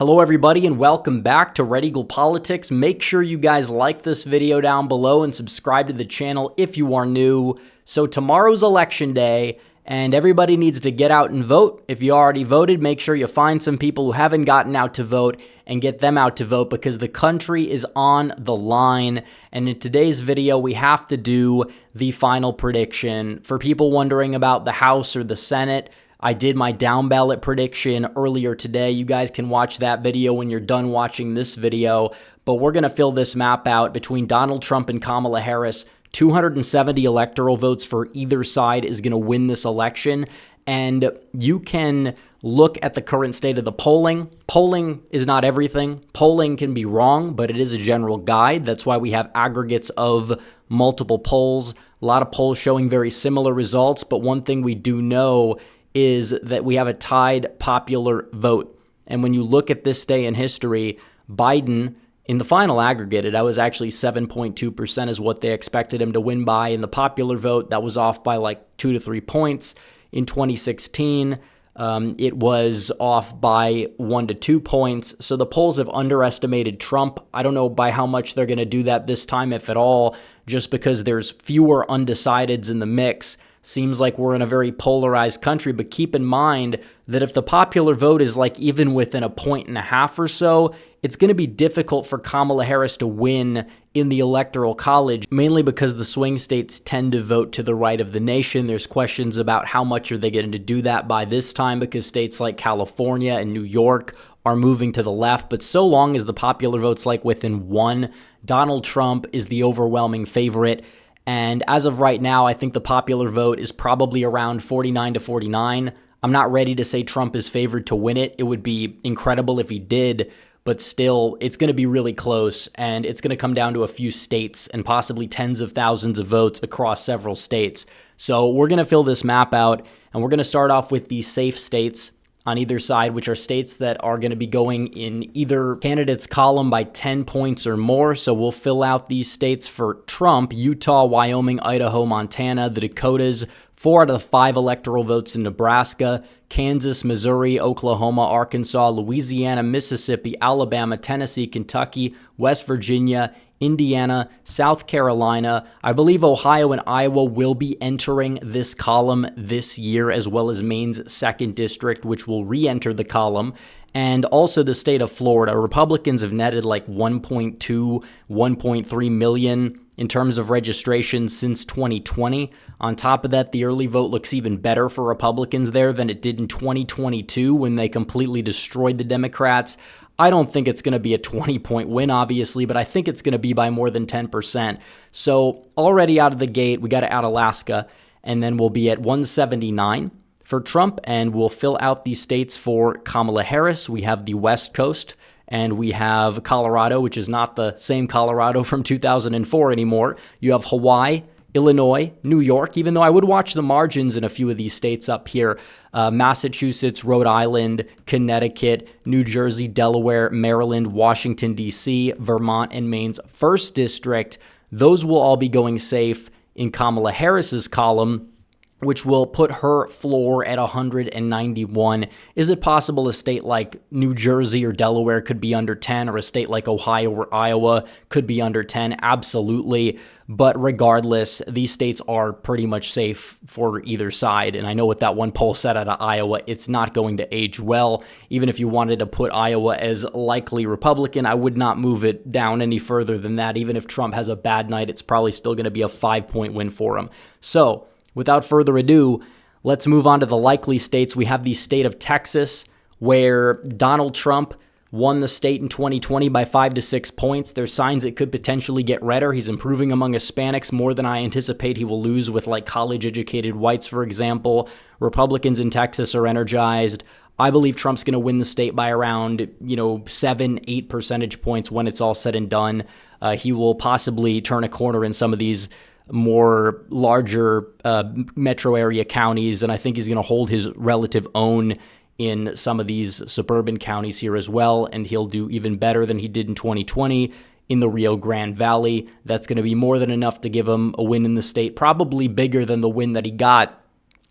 Hello everybody and welcome back to Red Eagle Politics. Make sure you guys like this video down below and subscribe to the channel if you are new. So tomorrow's election day and everybody needs to get out and vote. If you already voted, make sure you find some people who haven't gotten out to vote and get them out to vote because the country is on the line. And in today's video, we have to do the final prediction. For people wondering about the House or the Senate, I did my down ballot prediction earlier today. You guys can watch that video when you're done watching this video. But we're going to fill this map out between Donald Trump and Kamala Harris. 270 electoral votes for either side is going to win this election. And you can look at the current state of the polling. Polling is not everything. Polling can be wrong, but it is a general guide. That's why we have aggregates of multiple polls. A lot of polls showing very similar results. But one thing we do know is that we have a tied popular vote. And when you look at this day in history, Biden, in the final aggregate, that was actually 7.2% is what they expected him to win by. In the popular vote, that was off by like 2 to 3 points. In 2016, it was off by 1 to 2 points. So the polls have underestimated Trump. I don't know by how much they're going to do that this time, if at all, just because there's fewer undecideds in the mix. Seems like we're in a very polarized country, but keep in mind that if the popular vote is like even within 1.5 points or so, it's going to be difficult for Kamala Harris to win in the Electoral College, mainly because the swing states tend to vote to the right of the nation. There's questions about how much are they going to do that by this time because states like California and New York are moving to the left. But so long as the popular vote's like within 1, Donald Trump is the overwhelming favorite. And as of right now, I think the popular vote is probably around 49 to 49. I'm not ready to say Trump is favored to win it. It would be incredible if he did, but still, it's going to be really close, and it's going to come down to a few states and possibly tens of thousands of votes across several states. So we're going to fill this map out, and we're going to start off with the safe states on either side, which are states that are going to be going in either candidate's column by 10 points or more. So we'll fill out these states for Trump: Utah, Wyoming, Idaho, Montana, the Dakotas, 4 out of the 5 electoral votes in Nebraska, Kansas, Missouri, Oklahoma, Arkansas, Louisiana, Mississippi, Alabama, Tennessee, Kentucky, West Virginia, Indiana, South Carolina. I believe Ohio and Iowa will be entering this column this year, as well as Maine's 2nd District, which will re-enter the column. And also the state of Florida. Republicans have netted like 1.2, 1.3 million in terms of registration since 2020. On top of that, the early vote looks even better for Republicans there than it did in 2022 when they completely destroyed the Democrats. I don't think it's going to be a 20-point win, obviously, but I think it's going to be by more than 10%. So already out of the gate, we got to add Alaska, and then we'll be at 179 for Trump, and we'll fill out these states for Kamala Harris. We have the West Coast, and we have Colorado, which is not the same Colorado from 2004 anymore. You have Hawaii, Illinois, New York, even though I would watch the margins in a few of these states up here. Massachusetts, Rhode Island, Connecticut, New Jersey, Delaware, Maryland, Washington, D.C., Vermont, and Maine's 1st District. Those will all be going safe in Kamala Harris's column, which will put her floor at 191. Is it possible a state like New Jersey or Delaware could be under 10, or a state like Ohio or Iowa could be under 10? Absolutely. But regardless, these states are pretty much safe for either side. And I know what that one poll said out of Iowa, it's not going to age well. Even if you wanted to put Iowa as likely Republican, I would not move it down any further than that. Even if Trump has a bad night, it's probably still going to be a 5-point win for him. So without further ado, let's move on to the likely states. We have the state of Texas, where Donald Trump won the state in 2020 by 5 to 6 points. There's signs it could potentially get redder. He's improving among Hispanics more than I anticipate he will lose with like college-educated whites, for example. Republicans in Texas are energized. I believe Trump's going to win the state by around, 7-8 percentage points when it's all said and done. He will possibly turn a corner in some of these more larger metro area counties, and I think he's going to hold his relative own in some of these suburban counties here as well, and he'll do even better than he did in 2020 in the Rio Grande Valley. That's going to be more than enough to give him a win in the state, probably bigger than the win that he got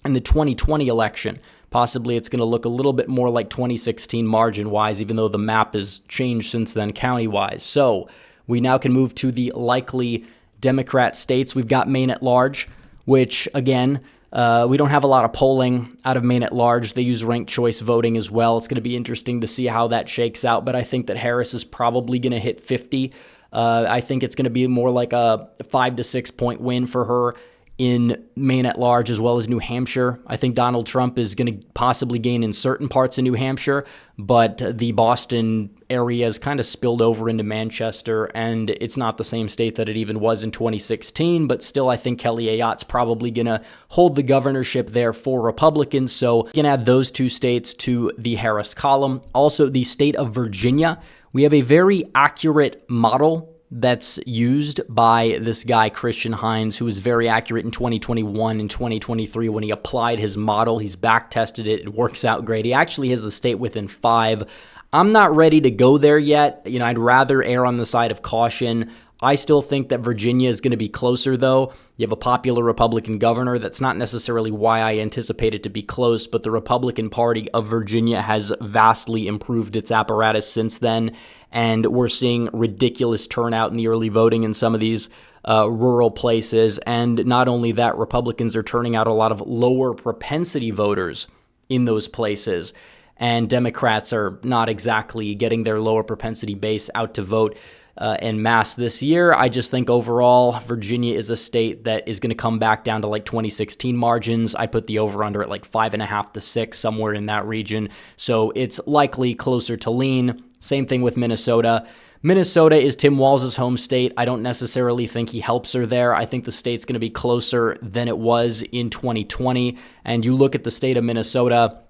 in the 2020 election. Possibly it's going to look a little bit more like 2016 margin-wise, even though the map has changed since then county-wise. So we now can move to the likely Democrat states. We've got Maine at large, which, again, we don't have a lot of polling out of Maine at large. They use ranked choice voting as well. It's going to be interesting to see how that shakes out, but I think that Harris is probably going to hit 50. I think it's going to be more like a 5 to 6 point win for her in Maine at large, as well as New Hampshire. I think Donald Trump is going to possibly gain in certain parts of New Hampshire, but the Boston area is kind of spilled over into Manchester, and it's not the same state that it even was in 2016, but still I think Kelly Ayotte's probably going to hold the governorship there for Republicans, so you can add those two states to the Harris column. Also, the state of Virginia, we have a very accurate model that's used by this guy, Christian Hines, who was very accurate in 2021 and 2023 when he applied his model. He's back-tested it. It works out great. He actually has the state within 5. I'm not ready to go there yet. I'd rather err on the side of caution. I still think that Virginia is going to be closer, though. You have a popular Republican governor. That's not necessarily why I anticipate it to be close, but the Republican Party of Virginia has vastly improved its apparatus since then, and we're seeing ridiculous turnout in the early voting in some of these rural places. And not only that, Republicans are turning out a lot of lower propensity voters in those places, and Democrats are not exactly getting their lower propensity base out to vote en masse this year. I just think overall, Virginia is a state that is going to come back down to like 2016 margins. I put the over-under at like 5.5 to 6, somewhere in that region. So it's likely closer to lean. Same thing with Minnesota. Minnesota is Tim Walz's home state. I don't necessarily think he helps her there. I think the state's going to be closer than it was in 2020. And you look at the state of Minnesota,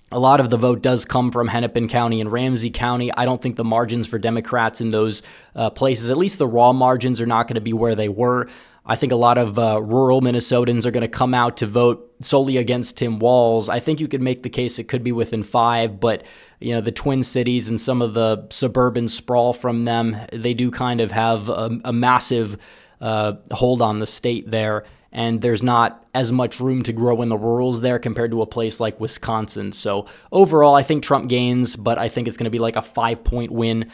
a lot of the vote does come from Hennepin County and Ramsey County. I don't think the margins for Democrats in those places, at least the raw margins, are not going to be where they were. I think a lot of rural Minnesotans are going to come out to vote solely against Tim Walz. I think you could make the case it could be within 5, but the Twin Cities and some of the suburban sprawl from them, they do kind of have a massive hold on the state there. And there's not as much room to grow in the rurals there compared to a place like Wisconsin. So overall, I think Trump gains, but I think it's going to be like a 5-point win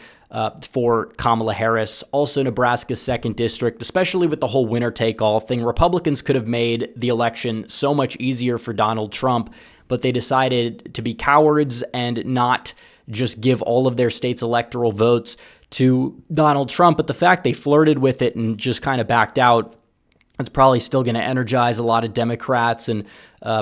for Kamala Harris. Also, Nebraska's 2nd district, especially with the whole winner-take-all thing. Republicans could have made the election so much easier for Donald Trump, but they decided to be cowards and not just give all of their state's electoral votes to Donald Trump. But the fact they flirted with it and just kind of backed out, it's probably still going to energize a lot of Democrats and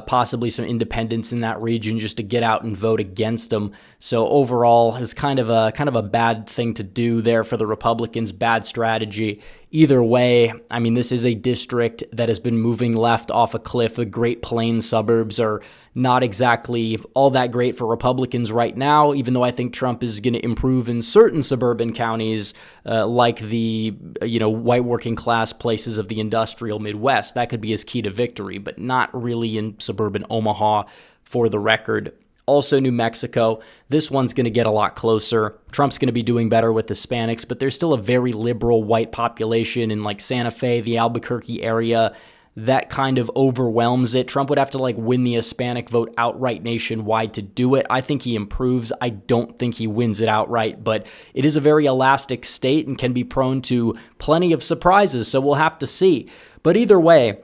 possibly some independents in that region just to get out and vote against them. So overall, it's kind of a bad thing to do there for the Republicans, bad strategy. Either way, I mean, this is a district that has been moving left off a cliff. The Great Plains suburbs are not exactly all that great for Republicans right now, even though I think Trump is going to improve in certain suburban counties like the white working class places of the industrial Midwest. That could be his key to victory, but not really in suburban Omaha, for the record. Also, New Mexico, this one's going to get a lot closer. Trump's going to be doing better with Hispanics, but there's still a very liberal white population in like Santa Fe, the Albuquerque area. That kind of overwhelms it. Trump would have to win the Hispanic vote outright nationwide to do it. I think he improves. I don't think he wins it outright, but it is a very elastic state and can be prone to plenty of surprises, so we'll have to see. But either way,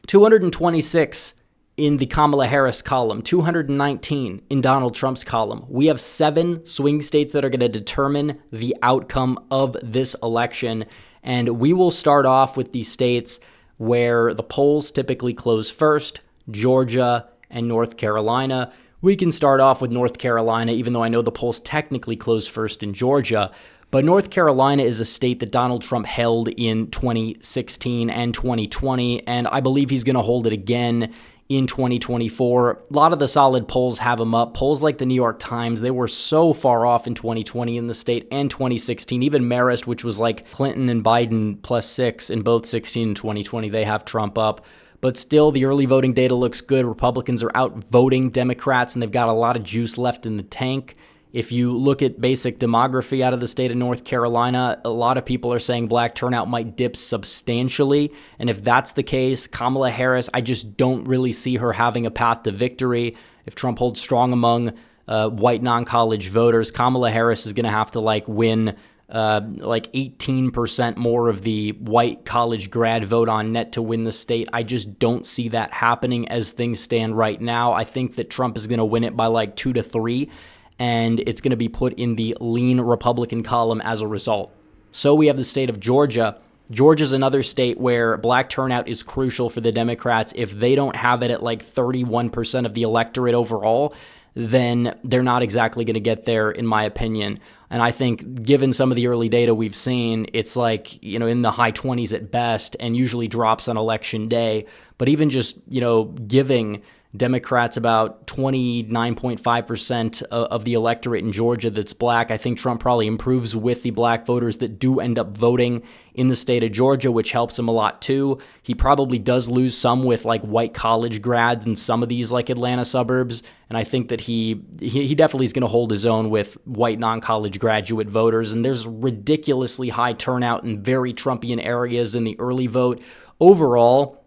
226 in the Kamala Harris column, 219 in Donald Trump's column. We have 7 swing states that are going to determine the outcome of this election, and we will start off with the states where the polls typically close first, Georgia and North Carolina. We can start off with North Carolina, even though I know the polls technically close first in Georgia. But North Carolina is a state that Donald Trump held in 2016 and 2020, and I believe he's going to hold it again in 2024. A lot of the solid polls have him up. Polls like the New York Times, they were so far off in 2020 in the state and 2016. Even Marist, which was like Clinton and Biden +6 in both 16 and 2020, they have Trump up. But still, the early voting data looks good. Republicans are out voting Democrats, and they've got a lot of juice left in the tank. If you look at basic demography out of the state of North Carolina, a lot of people are saying black turnout might dip substantially. And if that's the case, Kamala Harris, I just don't really see her having a path to victory. if Trump holds strong among white non-college voters, Kamala Harris is going to have to win 18% more of the white college grad vote on net to win the state. I just don't see that happening as things stand right now. I think that Trump is going to win it by 2 to 3, and it's going to be put in the lean Republican column as a result. So we have the state of Georgia. Georgia's another state where black turnout is crucial for the Democrats. If they don't have it at 31% of the electorate overall, then they're not exactly going to get there, in my opinion. And I think given some of the early data we've seen, it's in the high 20s at best and usually drops on election day. But even just, giving Democrats about 29.5% of the electorate in Georgia that's black, I think Trump probably improves with the black voters that do end up voting in the state of Georgia, which helps him a lot too. He probably does lose some with white college grads in some of these Atlanta suburbs, and I think that he definitely is going to hold his own with white non-college graduate voters. And there's ridiculously high turnout in very Trumpian areas in the early vote. Overall,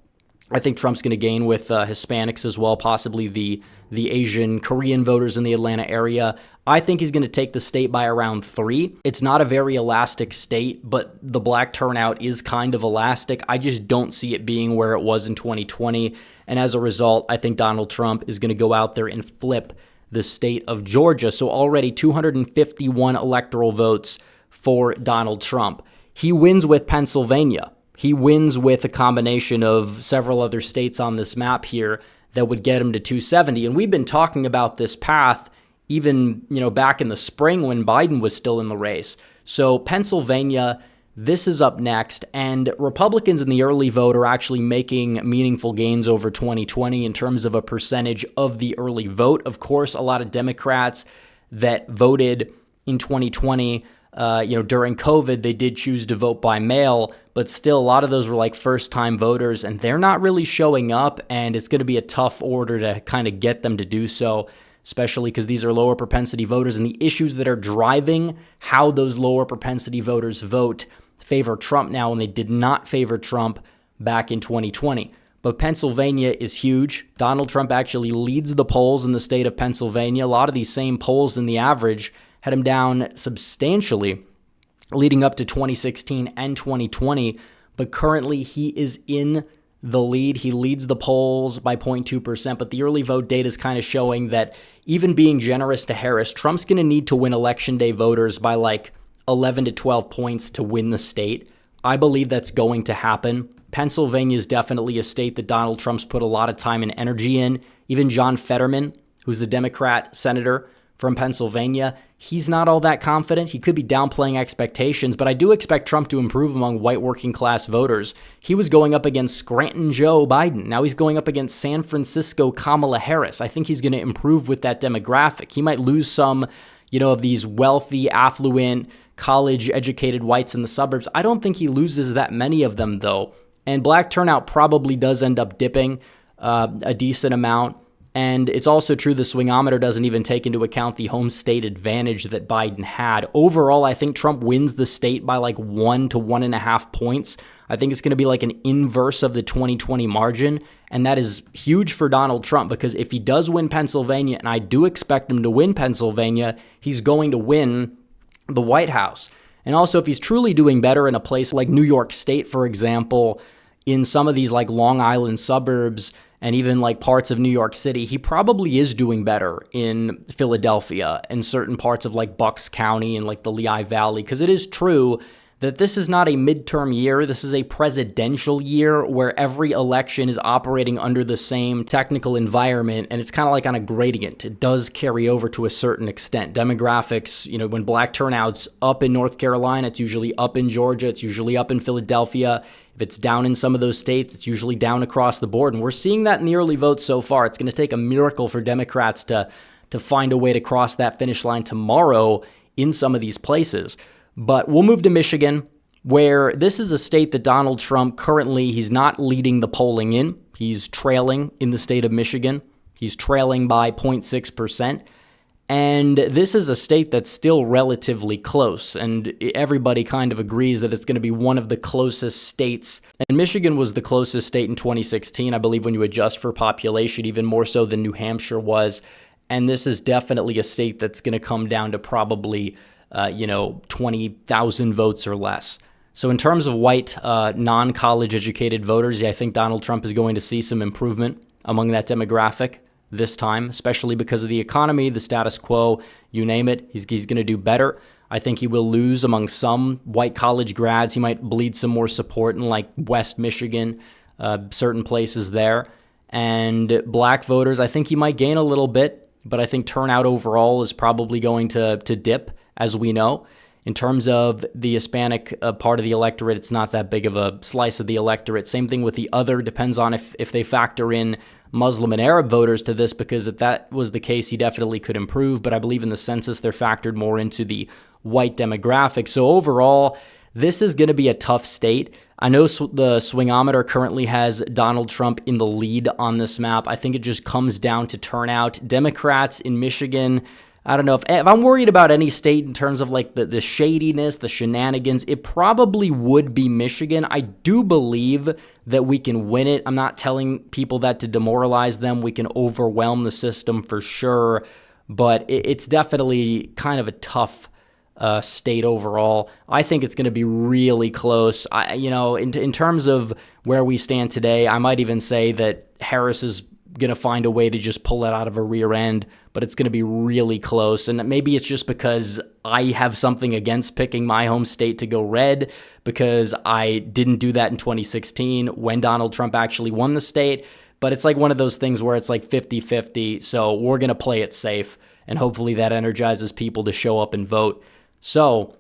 I think Trump's going to gain with Hispanics as well, possibly the Asian Korean voters in the Atlanta area. I think he's going to take the state by around 3. It's not a very elastic state, but the black turnout is kind of elastic. I just don't see it being where it was in 2020. And as a result, I think Donald Trump is going to go out there and flip the state of Georgia. So already 251 electoral votes for Donald Trump. He wins with Pennsylvania. He wins with a combination of several other states on this map here that would get him to 270. And we've been talking about this path even, back in the spring when Biden was still in the race. So Pennsylvania, this is up next. And Republicans in the early vote are actually making meaningful gains over 2020 in terms of a percentage of the early vote. Of course, a lot of Democrats that voted in 2020 during COVID, they did choose to vote by mail, but still a lot of those were first-time voters, and they're not really showing up, and it's going to be a tough order to kind of get them to do so, especially because these are lower propensity voters, and the issues that are driving how those lower propensity voters vote favor Trump now, and they did not favor Trump back in 2020. But Pennsylvania is huge. Donald Trump actually leads the polls in the state of Pennsylvania. A lot of these same polls in the average had him down substantially leading up to 2016 and 2020, but currently he is in the lead. He leads the polls by 0.2%, but the early vote data is kind of showing that even being generous to Harris, Trump's going to need to win election day voters by 11 to 12 points to win the state. I believe that's going to happen. Pennsylvania is definitely a state that Donald Trump's put a lot of time and energy in. Even John Fetterman, who's the Democrat senator from Pennsylvania, he's not all that confident. He could be downplaying expectations, but I do expect Trump to improve among white working class voters. He was going up against Scranton Joe Biden. Now he's going up against San Francisco Kamala Harris. I think he's going to improve with that demographic. He might lose some, of these wealthy, affluent, college-educated whites in the suburbs. I don't think he loses that many of them, though. And black turnout probably does end up dipping a decent amount. And it's also true the swingometer doesn't even take into account the home state advantage that Biden had. Overall, I think Trump wins the state by 1 to 1.5 points. I think it's going to be an inverse of the 2020 margin. And that is huge for Donald Trump because if he does win Pennsylvania, and I do expect him to win Pennsylvania, he's going to win the White House. And also, if he's truly doing better in a place like New York State, for example, in some of these Long Island suburbs, and even parts of New York City, he probably is doing better in Philadelphia and certain parts of Bucks County and the Lehigh Valley, because it is true that this is not a midterm year. This is a presidential year where every election is operating under the same technical environment, and it's kind of on a gradient. It does carry over to a certain extent. Demographics, when black turnout's up in North Carolina, it's usually up in Georgia, it's usually up in Philadelphia. If it's down in some of those states, it's usually down across the board. And we're seeing that in the early votes so far. It's going to take a miracle for Democrats to find a way to cross that finish line tomorrow in some of these places. But we'll move to Michigan, where this is a state that Donald Trump currently, he's not leading the polling in. He's trailing in the state of Michigan. He's trailing by 0.6%. And this is a state that's still relatively close, and everybody kind of agrees that it's going to be one of the closest states. And Michigan was the closest state in 2016, I believe, when you adjust for population, even more so than New Hampshire was. And this is definitely a state that's going to come down to probably, 20,000 votes or less. So in terms of white, non-college educated voters, I think Donald Trump is going to see some improvement among that demographic this time, especially because of the economy, the status quo, you name it. He's going to do better. I think he will lose among some white college grads. He might bleed some more support in like West Michigan, certain places there. And black voters, I think he might gain a little bit, but I think turnout overall is probably going to dip, as we know. In terms of the Hispanic part of the electorate, it's not that big of a slice of the electorate. Same thing with the other. Depends on if they factor in Muslim and Arab voters to this, because if that was the case, he definitely could improve. But I believe in the census, they're factored more into the white demographic. So overall, this is going to be a tough state. I know the swingometer currently has Donald Trump in the lead on this map. I think it just comes down to turnout. Democrats in Michigan, I don't know, if I'm worried about any state in terms of like the shadiness, the shenanigans, it probably would be Michigan. I do believe that we can win it. I'm not telling people that to demoralize them. We can overwhelm the system for sure, but it's definitely kind of a tough state overall. I think it's going to be really close. In terms of where we stand today, I might even say that Harris is going to find a way to just pull it out of a rear end, but it's going to be really close. And maybe it's just because I have something against picking my home state to go red, because I didn't do that in 2016 when Donald Trump actually won the state. But it's like one of those things where it's like 50-50. So we're going to play it safe, and hopefully that energizes people to show up and vote. So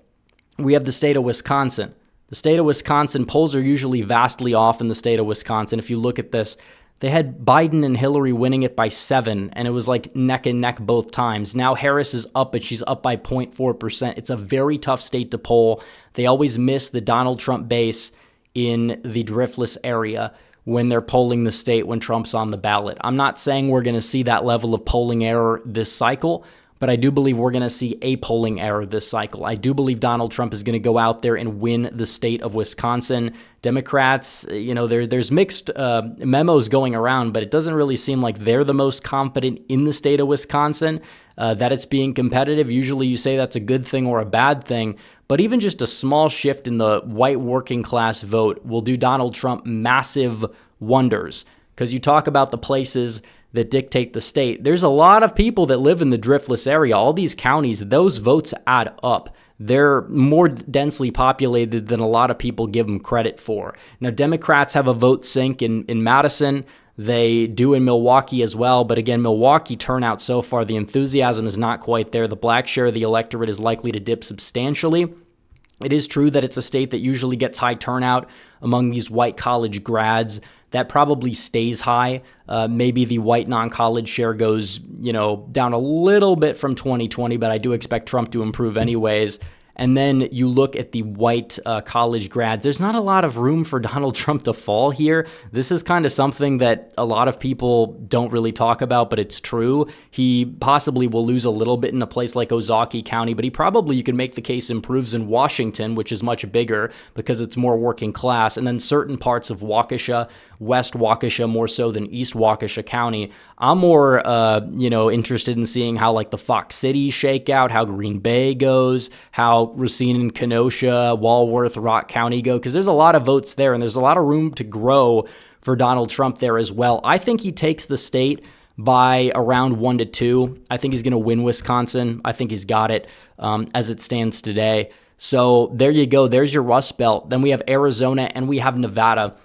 we have the state of Wisconsin. The state of Wisconsin, polls are usually vastly off in the state of Wisconsin. If you look at this, they had Biden and Hillary winning it by 7, and it was like neck and neck both times. Now Harris is up, but she's up by 0.4%. It's a very tough state to poll. They always miss the Donald Trump base in the driftless area when they're polling the state when Trump's on the ballot. I'm not saying we're going to see that level of polling error this cycle, but I do believe we're going to see a polling error this cycle. I do believe Donald Trump is going to go out there and win the state of Wisconsin. Democrats, there's mixed memos going around, but it doesn't really seem like they're the most confident in the state of Wisconsin, that it's being competitive. Usually you say that's a good thing or a bad thing, but even just a small shift in the white working class vote will do Donald Trump massive wonders. Because you talk about the places that dictate the state. There's a lot of people that live in the driftless area. All these counties, those votes add up. They're more densely populated than a lot of people give them credit for. Now, Democrats have a vote sink in Madison. They do in Milwaukee as well. But again, Milwaukee turnout so far, the enthusiasm is not quite there. The black share of the electorate is likely to dip substantially. It is true that it's a state that usually gets high turnout among these white college grads. That probably stays high. Maybe the white non-college share goes, down a little bit from 2020, but I do expect Trump to improve anyways. And then you look at the white college grads. There's not a lot of room for Donald Trump to fall here. This is kind of something that a lot of people don't really talk about, but it's true. He possibly will lose a little bit in a place like Ozaukee County, but he probably, you can make the case, improves in Washington, which is much bigger because it's more working class. And then certain parts of Waukesha, West Waukesha more so than East Waukesha County. I'm more, interested in seeing how like the Fox Cities shake out, how Green Bay goes, how Racine and Kenosha, Walworth, Rock County go, because there's a lot of votes there and there's a lot of room to grow for Donald Trump there as well. I think he takes the state by around 1-2. I think he's going to win Wisconsin. I think he's got it as it stands today. So there you go. There's your Rust Belt. Then we have Arizona and we have Nevada.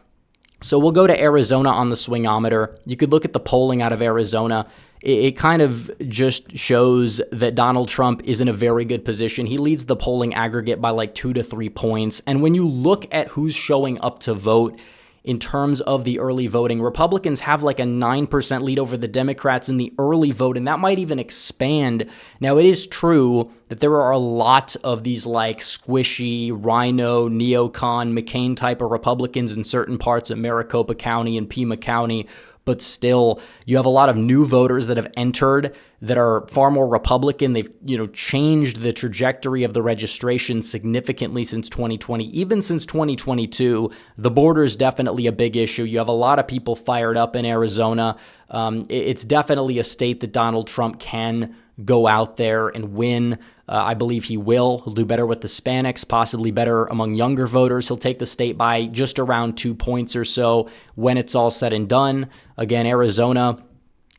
So we'll go to Arizona on the swingometer. You could look at the polling out of Arizona. It kind of just shows that Donald Trump is in a very good position. He leads the polling aggregate by like 2 to 3 points. And when you look at who's showing up to vote in terms of the early voting, Republicans have like a 9% lead over the Democrats in the early vote, and that might even expand. Now, it is true that there are a lot of these like squishy, rhino, neocon, McCain type of Republicans in certain parts of Maricopa County and Pima County, but still, you have a lot of new voters that have entered that are far more Republican. They've, changed the trajectory of the registration significantly since 2020, even since 2022. The border is definitely a big issue. You have a lot of people fired up in Arizona. It's definitely a state that Donald Trump can go out there and win. I believe he will. He'll do better with Hispanics, possibly better among younger voters. He'll take the state by just around 2 points or so when it's all said and done. Again, Arizona,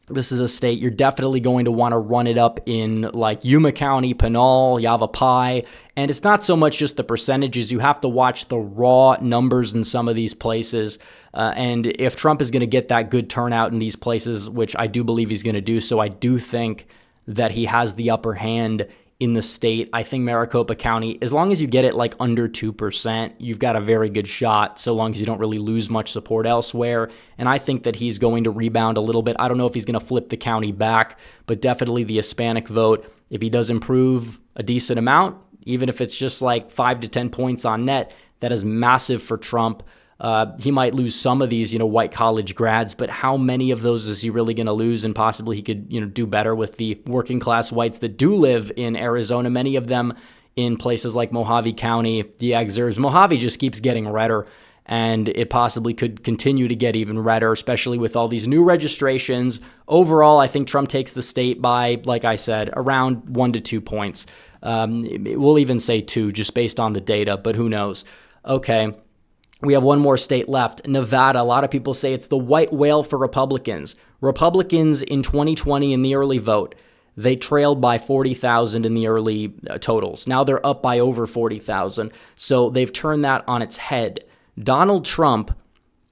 this is a state you're definitely going to want to run it up in like Yuma County, Pinal, Yavapai. And it's not so much just the percentages. You have to watch the raw numbers in some of these places. And if Trump is going to get that good turnout in these places, which I do believe he's going to do, so I do think that he has the upper hand in the state. I think Maricopa County, as long as you get it like under 2%, you've got a very good shot, so long as you don't really lose much support elsewhere. And I think that he's going to rebound a little bit. I don't know if he's going to flip the county back, but definitely the Hispanic vote, if he does improve a decent amount, even if it's just like 5 to 10 points on net, that is massive for Trump. He might lose some of these, white college grads, but how many of those is he really going to lose? And possibly he could, do better with the working class whites that do live in Arizona, many of them in places like Mojave County, the exurbs. Mojave just keeps getting redder, and it possibly could continue to get even redder, especially with all these new registrations. Overall, I think Trump takes the state by, like I said, around 1 to 2 points. We'll even say 2 just based on the data, but who knows? Okay. We have one more state left, Nevada. A lot of people say it's the white whale for Republicans. Republicans in 2020 in the early vote, they trailed by 40,000 in the early totals. Now they're up by over 40,000. So they've turned that on its head. Donald Trump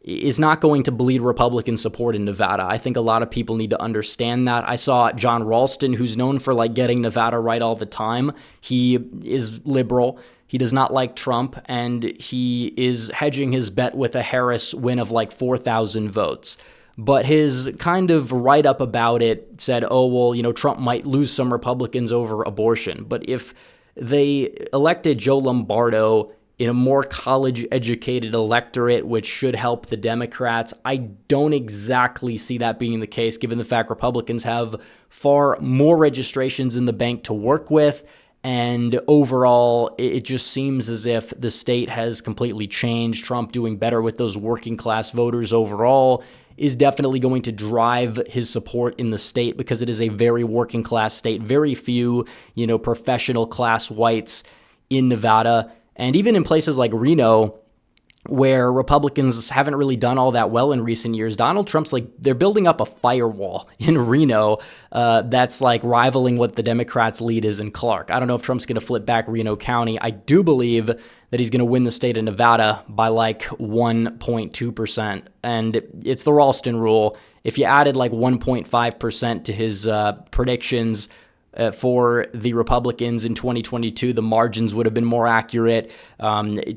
is not going to bleed Republican support in Nevada. I think a lot of people need to understand that. I saw John Ralston, who's known for getting Nevada right all the time. He is liberal. He does not like Trump, and he is hedging his bet with a Harris win of 4,000 votes. But his kind of write-up about it said, Trump might lose some Republicans over abortion. But if they elected Joe Lombardo in a more college-educated electorate, which should help the Democrats, I don't exactly see that being the case, given the fact Republicans have far more registrations in the bank to work with. And overall, it just seems as if the state has completely changed. Trump doing better with those working class voters overall is definitely going to drive his support in the state because it is a very working class state. Very few, professional class whites in Nevada. And even in places like Reno, where Republicans haven't really done all that well in recent years, Donald Trump's they're building up a firewall in Reno that's rivaling what the Democrats' lead is in Clark. I don't know if Trump's going to flip back Reno County. I do believe that he's going to win the state of Nevada by 1.2%. And it's the Ralston rule. If you added 1.5% to his predictions for the Republicans in 2022, the margins would have been more accurate.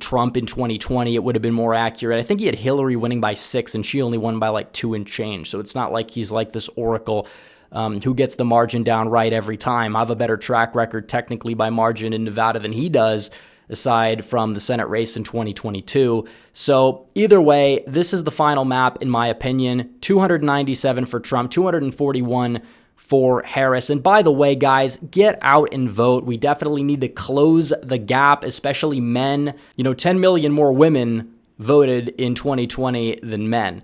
Trump in 2020, it would have been more accurate. I think he had Hillary winning by 6, and she only won by 2 and change. So it's not like he's this oracle who gets the margin down right every time. I have a better track record technically by margin in Nevada than he does, aside from the Senate race in 2022. So either way, this is the final map, in my opinion. 297 for Trump, 241 for Harris. And by the way, guys, get out and vote. We definitely need to close the gap, especially men. 10 million more women voted in 2020 than men.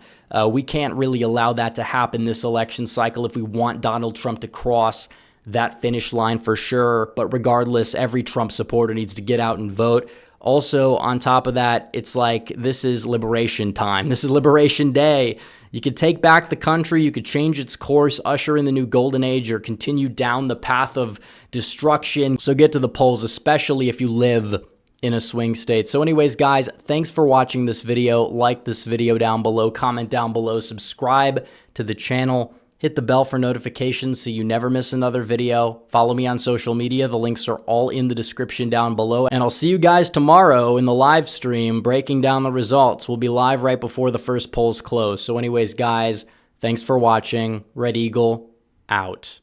We can't really allow that to happen this election cycle if we want Donald Trump to cross that finish line for sure. But regardless, every Trump supporter needs to get out and vote. Also, on top of that, it's this is liberation time. This is Liberation Day. You could take back the country, you could change its course, usher in the new golden age, or continue down the path of destruction. So get to the polls, especially if you live in a swing state. So anyways, guys, thanks for watching this video. Like this video down below, comment down below, subscribe to the channel. Hit the bell for notifications so you never miss another video. Follow me on social media. The links are all in the description down below. And I'll see you guys tomorrow in the live stream breaking down the results. We'll be live right before the first polls close. So anyways, guys, thanks for watching. Red Eagle, out.